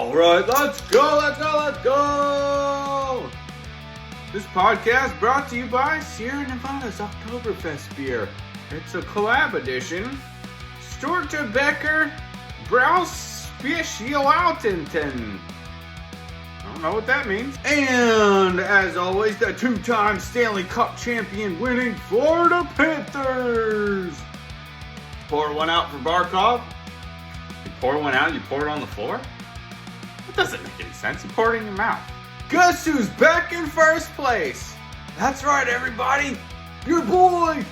All right, let's go. This podcast brought to you by Sierra Nevada's Oktoberfest beer. It's a collab edition. Storte Becker Braus Specialautenton. I don't know what that means. And as always, the two-time Stanley Cup champion winning Florida Panthers. Pour one out for Barkov. You pour one out, you pour it on the floor? That doesn't make any sense. You pour it in your mouth. Guess who's back in first place? That's right, everybody. Your boy,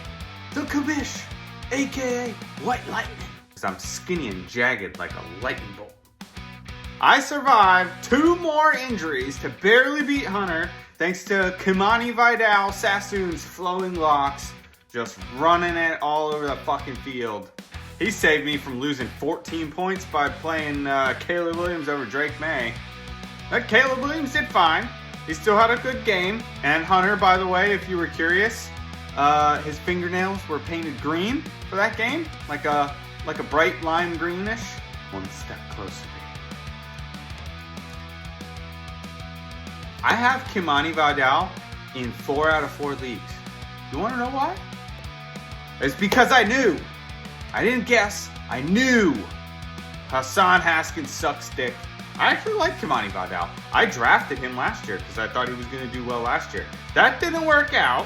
the Commish, a.k.a. White Lightning. Because I'm skinny and jagged like a lightning bolt. I survived 2 more injuries to barely beat Hunter thanks to Kimani Vidal Sassoon's flowing locks just running it all over the fucking field. He saved me from losing 14 points by playing Caleb Williams over Drake May. But Caleb Williams did fine. He still had a good game. And Hunter, by the way, if you were curious, his fingernails were painted green for that game. Like a bright lime greenish. One step closer. I have Kimani Vidal in 4 out of 4 leagues. You want to know why? It's because I knew. I didn't guess. I knew. Hassan Haskins sucks dick. I actually like Kimani Vidal. I drafted him last year because I thought he was going to do well last year. That didn't work out.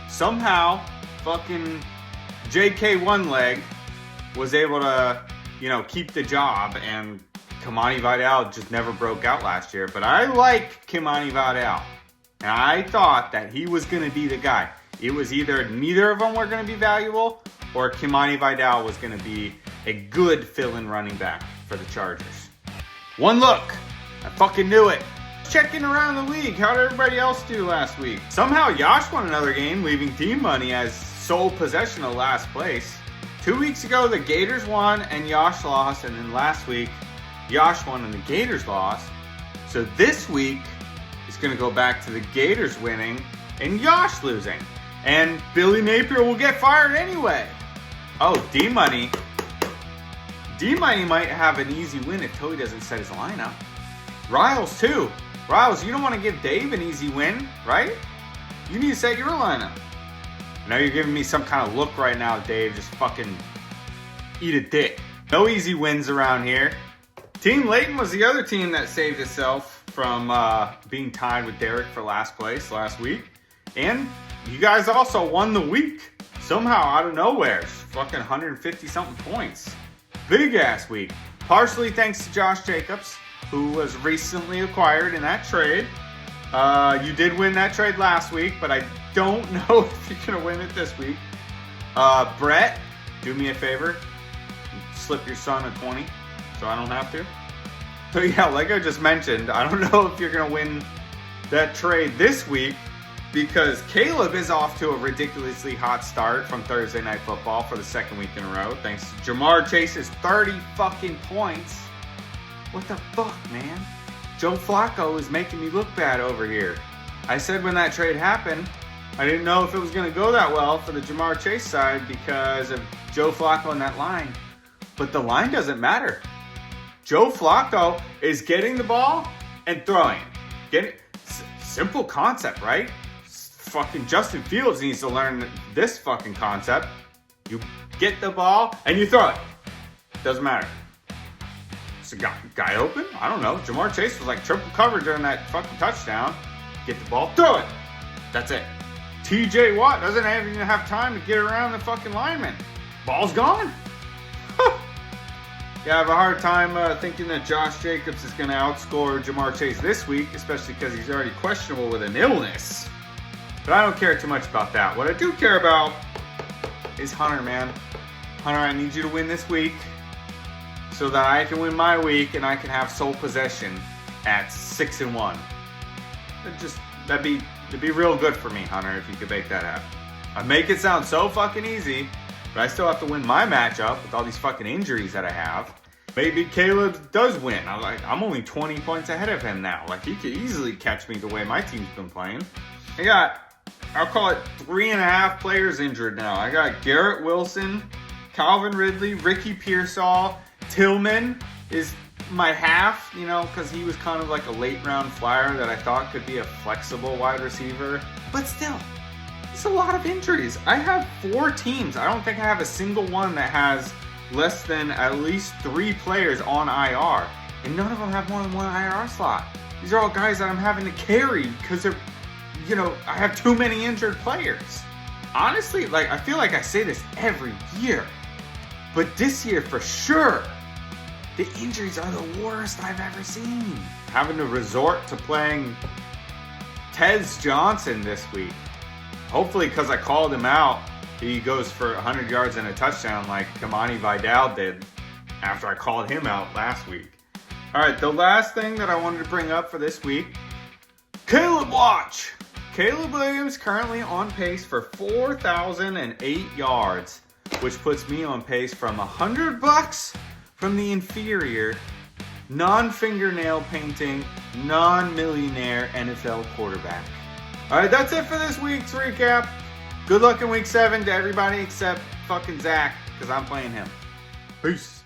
Somehow, fucking JK One Leg was able to, keep the job, and Kimani Vidal just never broke out last year. But I like Kimani Vidal. And I thought that he was going to be the guy. It was either neither of them were going to be valuable, or Kimani Vidal was going to be a good fill-in running back for the Chargers. One look. I fucking knew it. Checking around the league. How did everybody else do last week? Somehow Yash won another game, leaving Team Money as sole possession of last place. 2 weeks ago, the Gators won and Yash lost. And then last week, Yash won and the Gators lost. So this week, it's going to go back to the Gators winning and Yash losing. And Billy Napier will get fired anyway. Oh, D-Money might have an easy win if Toby doesn't set his lineup. Riles, too. Riles, you don't want to give Dave an easy win, right? You need to set your lineup. I know you're giving me some kind of look right now, Dave. Just fucking eat a dick. No easy wins around here. Team Layton was the other team that saved itself from being tied with Derek for last place last week. And you guys also won the week. Somehow out of nowhere. Fucking 150-something points. Big ass week. Partially thanks to Josh Jacobs, who was recently acquired in that trade. You did win that trade last week, but I don't know if you're going to win it this week. Brett, do me a favor. Slip your son a 20 so I don't have to. So yeah, like I just mentioned, I don't know if you're going to win that trade this week, because Caleb is off to a ridiculously hot start from Thursday Night Football for the 2nd week in a row, thanks to Jamar Chase's 30 fucking points. What the fuck, man? Joe Flacco is making me look bad over here. I said when that trade happened, I didn't know if it was going to go that well for the Jamar Chase side because of Joe Flacco in that line. But the line doesn't matter. Joe Flacco is getting the ball and throwing. Simple concept, right? Fucking Justin Fields needs to learn this fucking concept. You get the ball and you throw it. Doesn't matter. Is the guy open? I don't know. Jamar Chase was like triple covered during that fucking touchdown. Get the ball, throw it. That's it. TJ Watt doesn't even have time to get around the fucking lineman. Ball's gone. Yeah, I have a hard time thinking that Josh Jacobs is going to outscore Jamar Chase this week, especially because he's already questionable with an illness. But I don't care too much about that. What I do care about is Hunter, man. Hunter, I need you to win this week so that I can win my week and I can have sole possession at 6-1. That'd be real good for me, Hunter, if you could make that happen. I make it sound so fucking easy, but I still have to win my matchup with all these fucking injuries that I have. Maybe Caleb does win. I'm only 20 points ahead of him now. Like, he could easily catch me the way my team's been playing. I got, I'll call it 3.5 players injured now. I got Garrett Wilson, Calvin Ridley, Ricky Pearsall, Tillman is my half, you know, because he was kind of like a late round flyer that I thought could be a flexible wide receiver. But still, it's a lot of injuries. I have 4 teams. I don't think I have a single one that has less than at least 3 players on IR. And none of them have more than 1 IR slot. These are all guys that I'm having to carry because they're, you know, I have too many injured players. Honestly, like, I feel like I say this every year. But this year, for sure, the injuries are the worst I've ever seen. Having to resort to playing Tez Johnson this week. Hopefully, because I called him out, he goes for 100 yards and a touchdown like Kamani Vidal did after I called him out last week. All right, the last thing that I wanted to bring up for this week, Caleb Watch. Caleb Williams currently on pace for 4,008 yards, which puts me on pace from $100 from the inferior, non-fingernail painting, non-millionaire NFL quarterback. All right, that's it for this week's recap. Good luck in week 7 to everybody except fucking Zach, because I'm playing him. Peace.